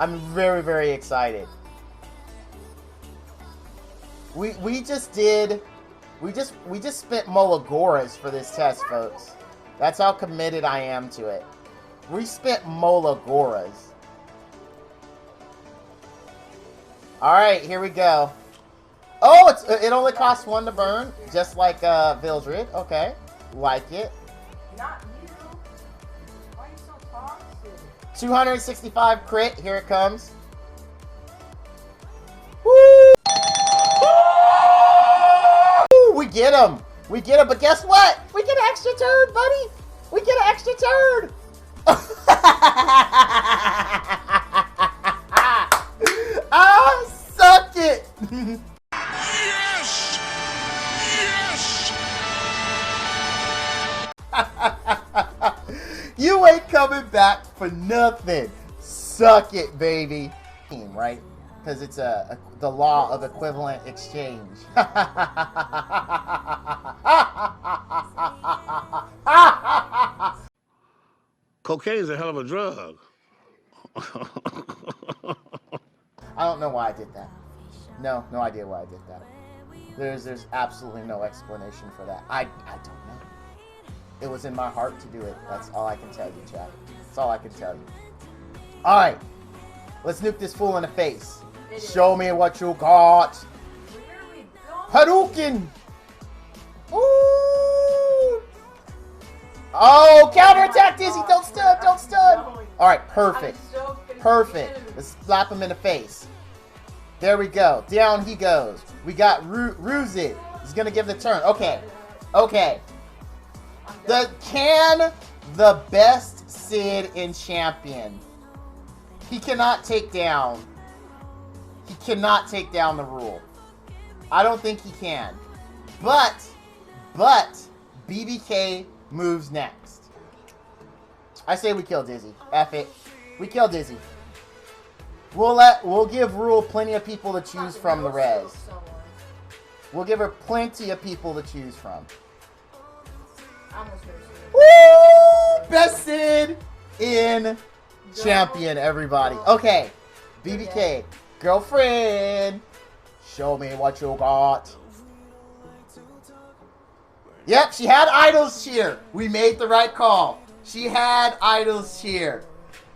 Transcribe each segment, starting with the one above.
I'm very, very excited. We just spent Molagoras for this test, folks. That's how committed I am to it. We spent Molagoras. Alright, here we go. Oh, it only costs 1 to burn, just like Vildred. Okay, like it. Not you. Why are you so toxic? 265 crit, here it comes. Woo! We get him! We get him, but guess what? We get an extra turn, buddy! We get an extra turn! Ah, suck it! Yes! Yes! You ain't coming back for nothing. Suck it, baby. Right? Because it's the law of equivalent exchange. Cocaine's a hell of a drug. I don't know why I did that. No idea why I did that. There's absolutely no explanation for that. I don't know. It was in my heart to do it. That's all I can tell you, chat. That's all I can tell you. Alright. Let's nuke this fool in the face. Show me what you got. Hadouken! Ooh! Oh, counterattack, Dizzy! Don't stun! Don't stun! Alright, perfect. Perfect. Let's slap him in the face. There we go. Down he goes. We got Ruzit. He's gonna give the turn. Okay. Okay. Can the best Sid in Champion? He cannot take down. He cannot take down the rule. I don't think he can. But BBK moves next. I say we kill Dizzy. F it. We kill Dizzy. We'll give Rule plenty of people to choose from the res. We'll give her plenty of people to choose from. Woo! Best Sid in Champion, everybody. Okay. BBK. Girlfriend. Show me what you got. Yep, she had Idol's Cheer. We made the right call. She had Idol's Cheer.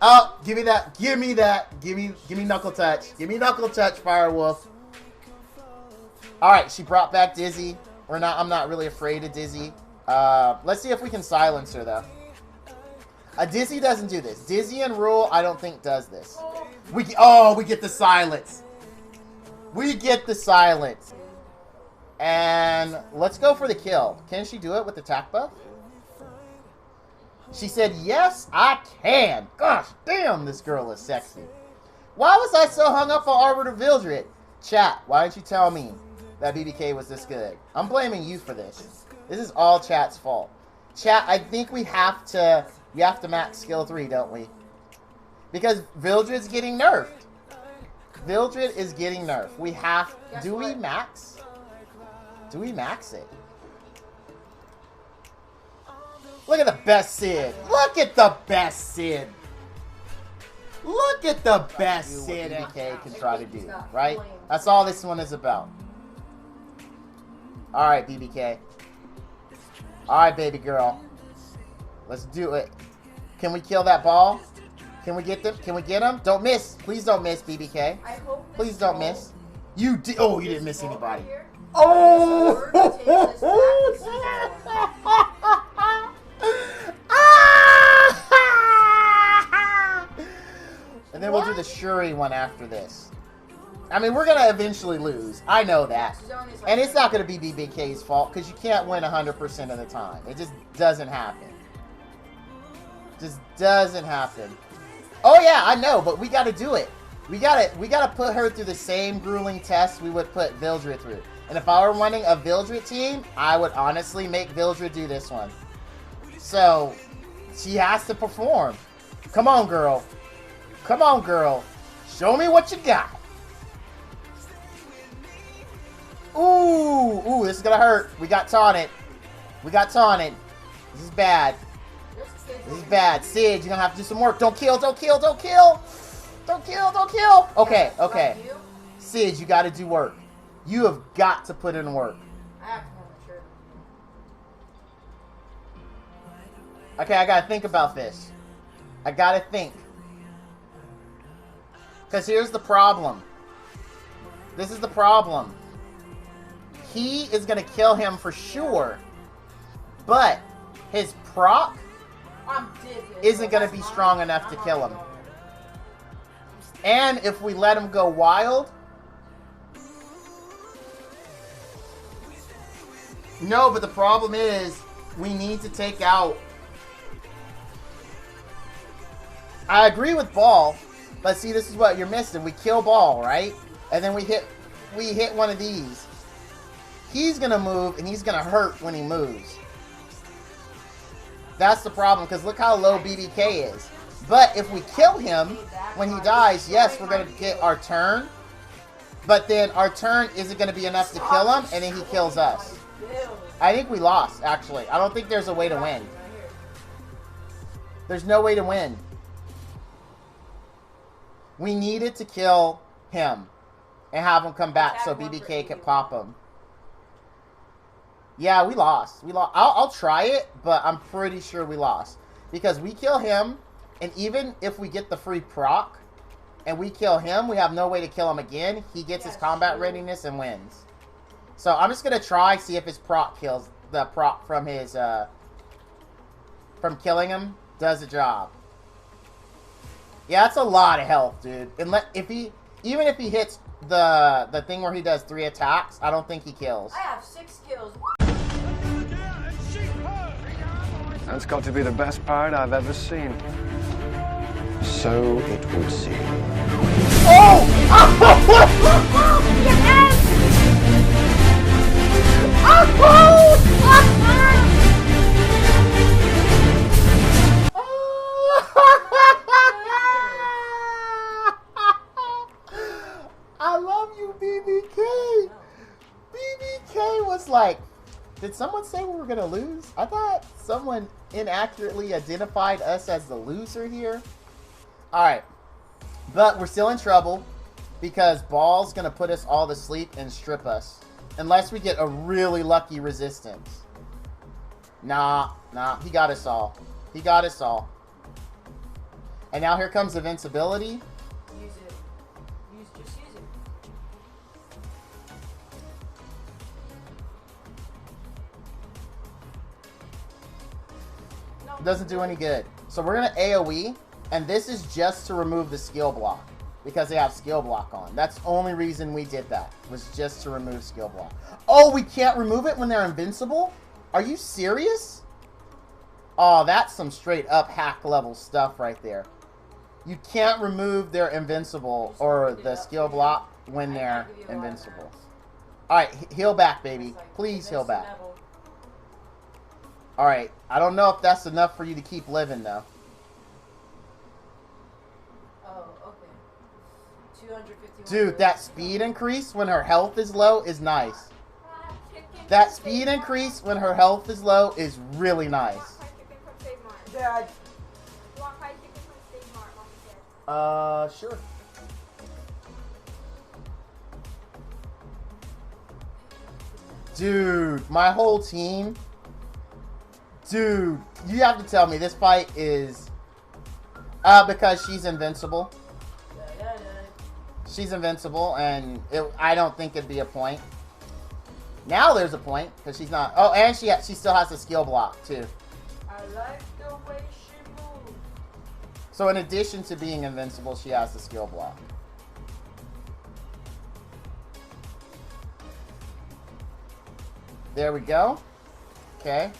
Oh, give me that. Give me that. Give me Knuckle Touch. Give me Knuckle Touch, Firewolf. Alright, she brought back Dizzy. I'm not really afraid of Dizzy. Let's see if we can silence her, though. Dizzy doesn't do this. Dizzy and Rule, I don't think, does this. We get the silence. We get the silence. And let's go for the kill. Can she do it with the attack buff? She said, yes, I can. Gosh, damn, this girl is sexy. Why was I so hung up on Arbiter Vildred? Chat, why didn't you tell me that BBK was this good? I'm blaming you for this. This is all chat's fault. Chat, I think we have to max skill 3, don't we? Because Vildred's getting nerfed. Vildred is getting nerfed. We have... Do we max? Do we max it? Look at the best Sid. Look at the best Sid. Look at the best Sid BBK can try to do, right? That's all this one is about. Alright, BBK. Alright, baby girl. Let's do it. Can we kill that ball? Can we get them? Can we get him? Don't miss. Please don't miss, BBK. Please don't miss. You did. Oh, you didn't miss anybody. Oh! And then we'll do the Shuri one after this. I mean, we're going to eventually lose. I know that. And it's not going to be BBK's fault because you can't win 100% of the time. It just doesn't happen. Just doesn't happen. Oh yeah, I know, but we got to do it. We got to put her through the same grueling test we would put Vildred through. And if I were running a Vildred team, I would honestly make Vildred do this one. So, she has to perform. Come on, girl. Come on, girl. Show me what you got. Ooh, this is gonna hurt. We got taunted. We got taunted. This is bad. This is bad. Sid, you're gonna have to do some work. Don't kill, don't kill, don't kill. Don't kill, don't kill. Okay, Yeah, okay. like you, Sid, you got to do work. You have got to put in work. I have to know for sure. Okay, I got to think about this. I got to think. Because here's the problem. This is the problem. He is going to kill him for sure. But his proc I'm dipping. isn't going to be strong enough to kill him. And if we let him go wild... No, but the problem is we need to take out... I agree with Ball, but see, this is what you're missing. We kill Ball, right? And then we hit one of these. He's going to move, and he's going to hurt when he moves. That's the problem, because look how low BBK is. But if we kill him when he dies, yes, we're going to get our turn. But then our turn isn't going to be enough to kill him, and then he kills us. I think we lost, actually. I don't think there's a way to win. There's no way to win. We needed to kill him and have him come back so BBK could pop him. Yeah, we lost. We lost. I'll try it, but I'm pretty sure we lost. Because we kill him, and even if we get the free proc, and we kill him, we have no way to kill him again. He gets his combat readiness and wins. So I'm just going to try, see if his proc kills, the proc from his, from killing him, does the job. Yeah, that's a lot of health, dude. Even if he hits the thing where he does 3 attacks, I don't think he kills. I have 6 kills. That's got to be the best part I've ever seen. So it would seem. Oh! I love you, BBK. BBK was like, did someone say we were going to lose? I thought someone inaccurately identified us as the loser here. Alright. But we're still in trouble because Ball's going to put us all to sleep and strip us. Unless we get a really lucky resistance. Nah. He got us all. He got us all. And now here comes invincibility. Use it. Just use it. No, Doesn't do any good. So we're going to AoE. And this is just to remove the skill block. Because they have skill block on. That's the only reason we did that. Was just to remove skill block. Oh, we can't remove it when they're invincible? Are you serious? Oh, that's some straight up hack level stuff right there. You can't remove their invincible or the skill block when they're invincible. Alright, heal back, baby. Please heal back. Alright, I don't know if that's enough for you to keep living, though. Oh, okay. 251. Dude, that speed increase when her health is low is nice. That speed increase when her health is low is really nice. Dad. Sure. Dude, my whole team. Dude, you have to tell me this fight is... because she's invincible. She's invincible, and I don't think it'd be a point. Now there's a point, because she's not... Oh, and she still has a skill block, too. I like the way she moves. So in addition to being invincible, she has the skill block. There we go. Okay.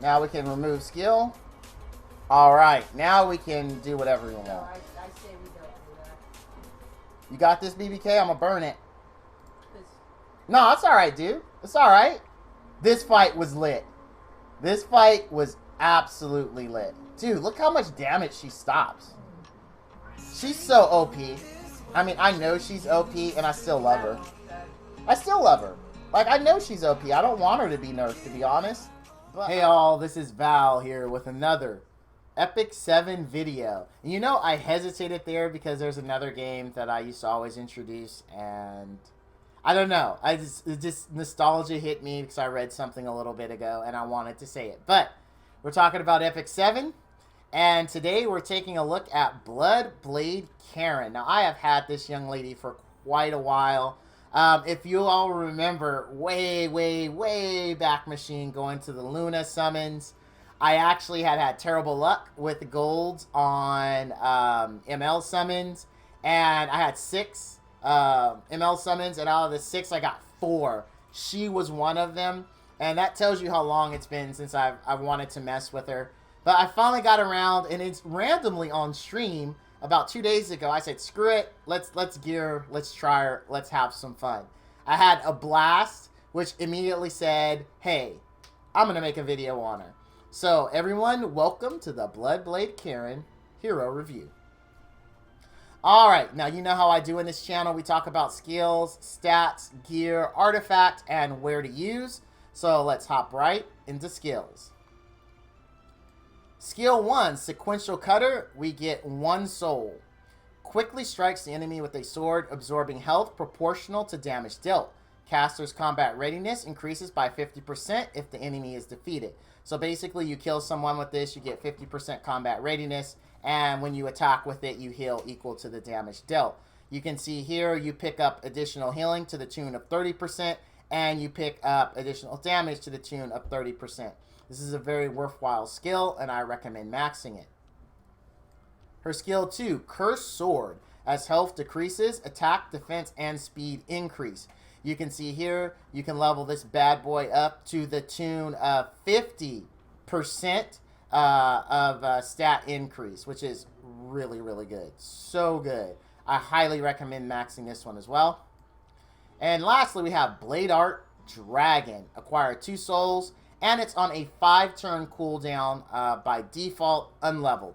Now we can remove skill. Alright, now we can do whatever we want. No, I say we don't do that. You got this, BBK? I'm gonna burn it. No, it's alright, dude. It's alright. This fight was lit. This fight was absolutely lit. Dude, look how much damage she stops. She's so OP. I mean, I know she's OP, and I still love her. I still love her. Like, I know she's OP. I don't want her to be nerfed, to be honest. But hey, all. This is Val here with another Epic 7 video. You know, I hesitated there because there's another game that I used to always introduce, and I don't know. It just nostalgia hit me because I read something a little bit ago and I wanted to say it. But we're talking about Epic 7, and today we're taking a look at Bloodblade Karin. Now, I have had this young lady for quite a while. If you all remember, way back machine going to the Luna summons, I actually had terrible luck with the golds on ML summons, and I had 6 ML summons, and out of the 6 I got 4. She was one of them, and that tells you how long it's been since I've wanted to mess with her. But I finally got around, and it's randomly on stream about 2 days ago. I said, screw it, let's gear, let's try her, let's have some fun. I had a blast, which immediately said, hey, I'm gonna make a video on her. So everyone, welcome to the Bloodblade Karin Hero Review. Alright, now you know how I do in this channel. We talk about skills, stats, gear, artifact, and where to use. So let's hop right into skills. Skill 1, Sequential Cutter, we get 1 soul. Quickly strikes the enemy with a sword, absorbing health proportional to damage dealt. Caster's combat readiness increases by 50% if the enemy is defeated. So basically, you kill someone with this, you get 50% combat readiness, and when you attack with it, you heal equal to the damage dealt. You can see here, you pick up additional healing to the tune of 30%, and you pick up additional damage to the tune of 30%. This is a very worthwhile skill, and I recommend maxing it. Her skill 2, Cursed Sword. As health decreases, attack, defense, and speed increase. You can see here, you can level this bad boy up to the tune of 50% of stat increase, which is really good. So good. I highly recommend maxing this one as well. And lastly, we have Blade Art Dragon. Acquire 2 souls, and it's on a 5-turn cooldown by default, unleveled.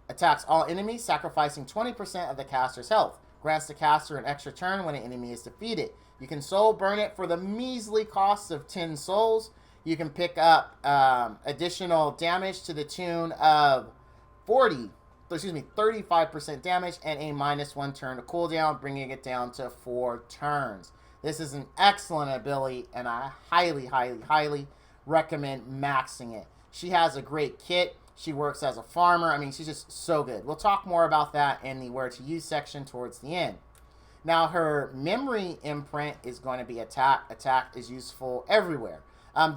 Attacks all enemies, sacrificing 20% of the caster's health. Grants the caster an extra turn when an enemy is defeated. You can soul burn it for the measly cost of 10 souls. You can pick up additional damage to the tune of 35% damage and a -1 turn to cooldown, bringing it down to 4 turns. This is an excellent ability, and I highly recommend maxing it. She has a great kit. She works as a farmer. I mean, she's just so good. We'll talk more about that in the where to use section towards the end. Now, her memory imprint is going to be attack. Attack is useful everywhere.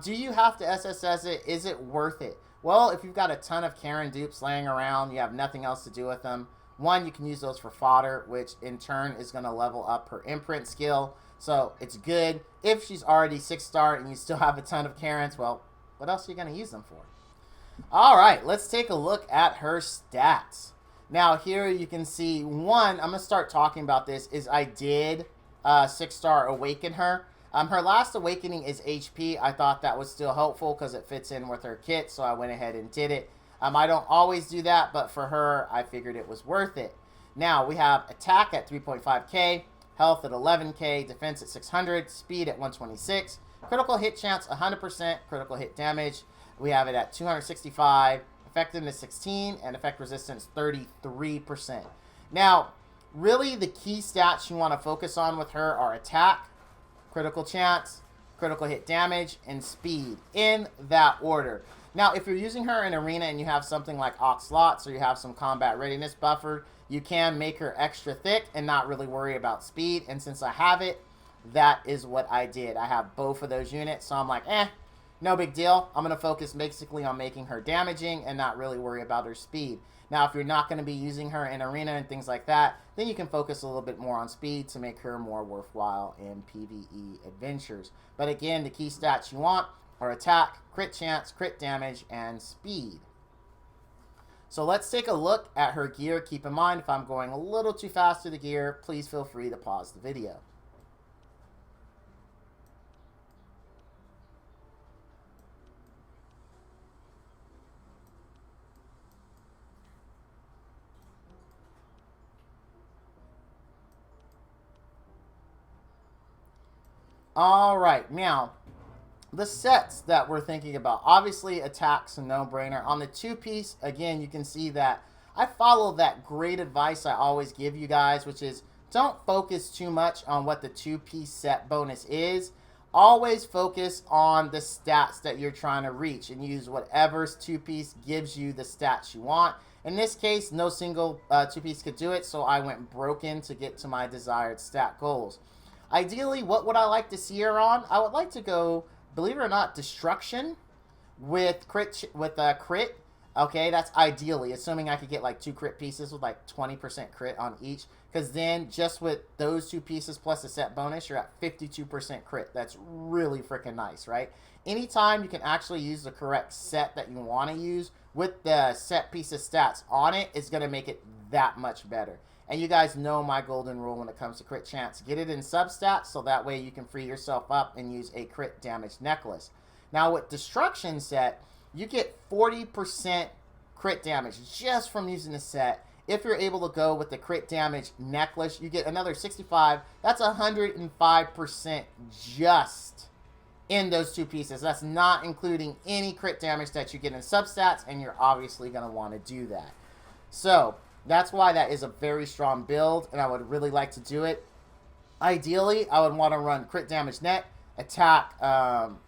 Do you have to SSS it? Is it worth it? Well, if you've got a ton of Karin dupes laying around, you have nothing else to do with them. 1, you can use those for fodder, which in turn is going to level up her imprint skill. So it's good. If she's already 6-star and you still have a ton of Karins, well, what else are you going to use them for? All right, let's take a look at her stats. Now, here you can see, 1, I'm going to start talking about this, is I did 6-star awaken her. Her last awakening is HP. I thought that was still helpful because it fits in with her kit, so I went ahead and did it. I don't always do that, but for her, I figured it was worth it. Now, we have attack at 3.5k, health at 11k, defense at 600, speed at 126, critical hit chance 100%, critical hit damage. We have it at 265, effectiveness 16, and effect resistance 33%. Now, really the key stats you want to focus on with her are attack, critical chance, critical hit damage, and speed, in that order. Now, if you're using her in arena and you have something like Oxlots or you have some combat readiness buffer, you can make her extra thick and not really worry about speed. And since I have it, that is what I did. I have both of those units, so I'm like, no big deal. I'm going to focus basically on making her damaging and not really worry about her speed. Now, if you're not going to be using her in arena and things like that, then you can focus a little bit more on speed to make her more worthwhile in PvE adventures. But again, the key stats you want are attack, crit chance, crit damage, and speed. So let's take a look at her gear. Keep in mind, if I'm going a little too fast through the gear, please feel free to pause the video. All right, now the sets that we're thinking about. Obviously, attack's a no-brainer. On the two-piece, again, you can see that I follow that great advice I always give you guys, which is don't focus too much on what the two-piece set bonus is. Always focus on the stats that you're trying to reach and use whatever two-piece gives you the stats you want. In this case, no single two-piece could do it, so I went broken to get to my desired stat goals. Ideally, what would I like to see her on? I would like to go, believe it or not, destruction with crit. Okay, that's ideally, assuming I could get like 2 crit pieces with like 20% crit on each. Because then, just with those 2 pieces plus a set bonus, you're at 52% crit. That's really freaking nice, right? Anytime you can actually use the correct set that you want to use with the set piece of stats on it, it's going to make it that much better. And you guys know my golden rule when it comes to crit chance. Get it in substats so that way you can free yourself up and use a crit damage necklace. Now, with destruction set, you get 40% crit damage just from using the set. If you're able to go with the crit damage necklace, you get another 65. That's 105% just in those 2 pieces. That's not including any crit damage that you get in substats, and you're obviously going to want to do that. So that's why that is a very strong build, and I would really like to do it. Ideally, I would want to run crit damage neck, attack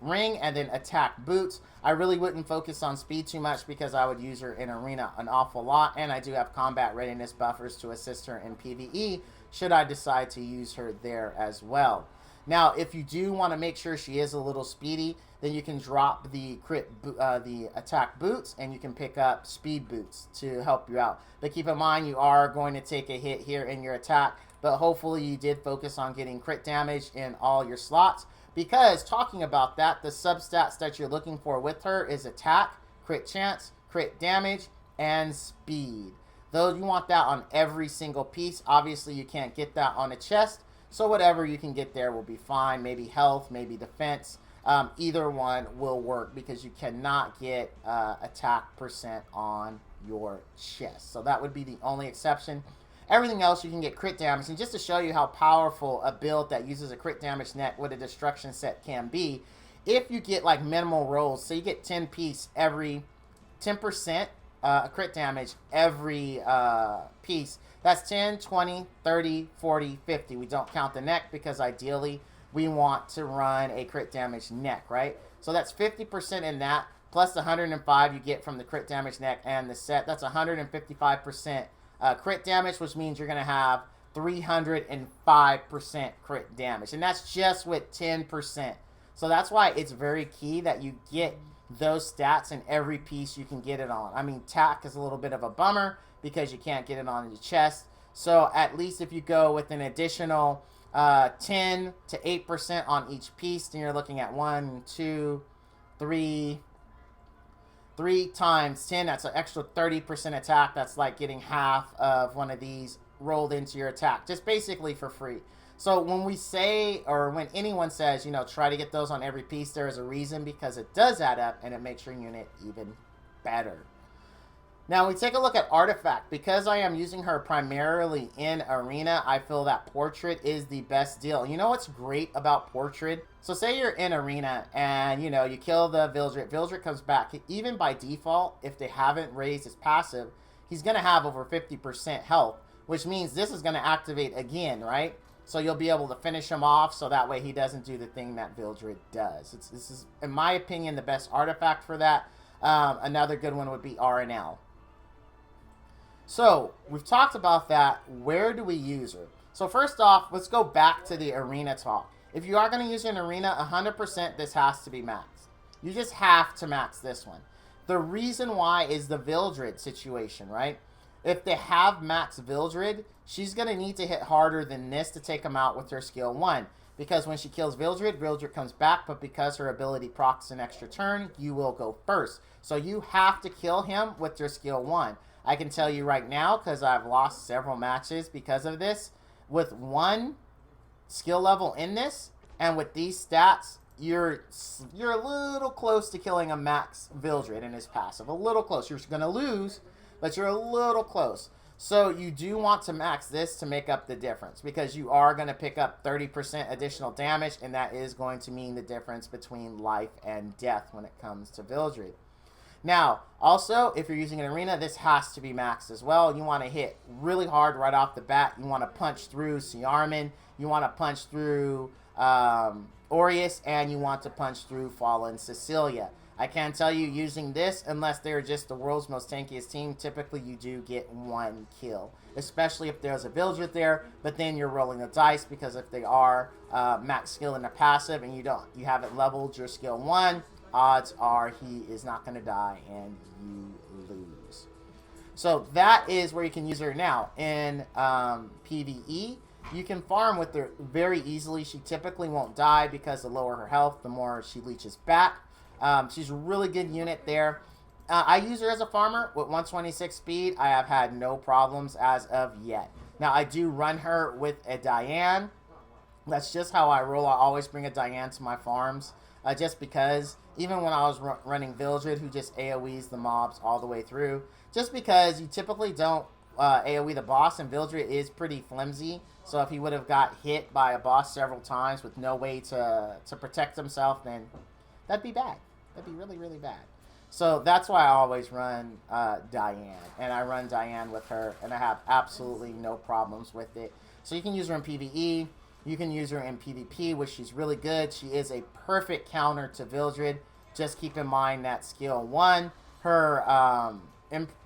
ring, and then attack boots. I really wouldn't focus on speed too much because I would use her in arena an awful lot, and I do have combat readiness buffers to assist her in PvE should I decide to use her there as well. Now, if you do want to make sure she is a little speedy, then you can drop the the attack boots, and you can pick up speed boots to help you out. But keep in mind, you are going to take a hit here in your attack, but hopefully you did focus on getting crit damage in all your slots. Because, talking about that, the substats that you're looking for with her is attack, crit chance, crit damage, and speed. Though you want that on every single piece. Obviously, you can't get that on a chest, so whatever you can get there will be fine. Maybe health, maybe defense. Either one will work because you cannot get attack percent on your chest. So that would be the only exception. Everything else, you can get crit damage. And just to show you how powerful a build that uses a crit damage neck with a destruction set can be, if you get like minimal rolls, so you get 10 piece every 10% crit damage every piece, that's 10, 20, 30, 40, 50. We don't count the neck because ideally we want to run a crit damage neck, right? So that's 50% in that, plus the 105 you get from the crit damage neck and the set. That's 155% crit damage, which means you're going to have 305% crit damage. And that's just with 10%. So that's why it's very key that you get those stats in every piece you can get it on. I mean, tack is a little bit of a bummer because you can't get it on your chest. So at least if you go with an additional 10 to 8% on each piece, then you're looking at 1, 2, 3 times 10. That's an extra 30% attack. That's like getting half of one of these rolled into your attack, just basically for free. So when we say, or when anyone says, you know, try to get those on every piece, there is a reason, because it does add up and it makes your unit even better. Now we take a look at Artifact. Because I am using her primarily in Arena, I feel that Portrait is the best deal. You know what's great about Portrait? So say you're in Arena and, you know, you kill the Vildred. Vildred comes back. Even by default, if they haven't raised his passive, he's going to have over 50% health, which means this is going to activate again, right? So you'll be able to finish him off so that way he doesn't do the thing that Vildred does. This is, in my opinion, the best artifact for that. Another good one would be RNL. So, we've talked about that. Where do we use her? So first off, let's go back to the Arena talk. If you are going to use an Arena, 100% this has to be maxed. You just have to max this one. The reason why is the Vildred situation, right? If they have max Vildred, she's going to need to hit harder than this to take him out with her skill 1. Because when she kills Vildred, Vildred comes back, but because her ability procs an extra turn, you will go first. So you have to kill him with your skill 1. I can tell you right now, because I've lost several matches because of this, with 1 skill level in this, and with these stats, you're a little close to killing a max Vildred in his passive. A little close. You're going to lose, but you're a little close. So you do want to max this to make up the difference, because you are going to pick up 30% additional damage, and that is going to mean the difference between life and death when it comes to Vildred. Now, also, if you're using an arena, this has to be maxed as well. You want to hit really hard right off the bat. You want to punch through Siarman. You want to punch through Aureus, and you want to punch through Fallen Cecilia. I can tell you, using this, unless they're just the world's most tankiest team, typically you do get 1 kill. Especially if there's a Vildred there, but then you're rolling the dice, because if they are max skill in a passive and you haven't leveled your skill 1, odds are he is not going to die and you lose. So that is where you can use her. Now in PvE, you can farm with her very easily. She typically won't die, because the lower her health, the more she leeches back. She's a really good unit there. I use her as a farmer with 126 speed. I have had no problems as of yet. Now I do run her with a Diane. That's just how I roll. I always bring a Diane to my farms. Just because, even when I was running Vildred, who just AoEs the mobs all the way through, just because you typically don't AoE the boss, and Vildred is pretty flimsy, so if he would have got hit by a boss several times with no way to protect himself, then that'd be bad. That'd be really, really bad. So that's why I always run Diane, and I run Diane with her, and I have absolutely no problems with it. So you can use her in PvE. You can use her in PvP, which she's really good. She is a perfect counter to Vildred. Just keep in mind that skill 1, her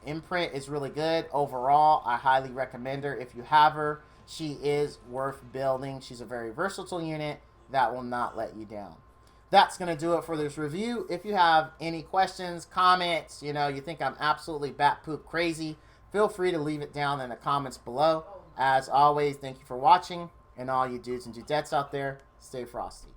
imprint is really good. Overall, I highly recommend her if you have her. She is worth building. She's a very versatile unit that will not let you down. That's going to do it for this review. If you have any questions, comments, you think I'm absolutely bat poop crazy, feel free to leave it down in the comments below. As always, thank you for watching. And all you dudes and dudettes out there, stay frosty.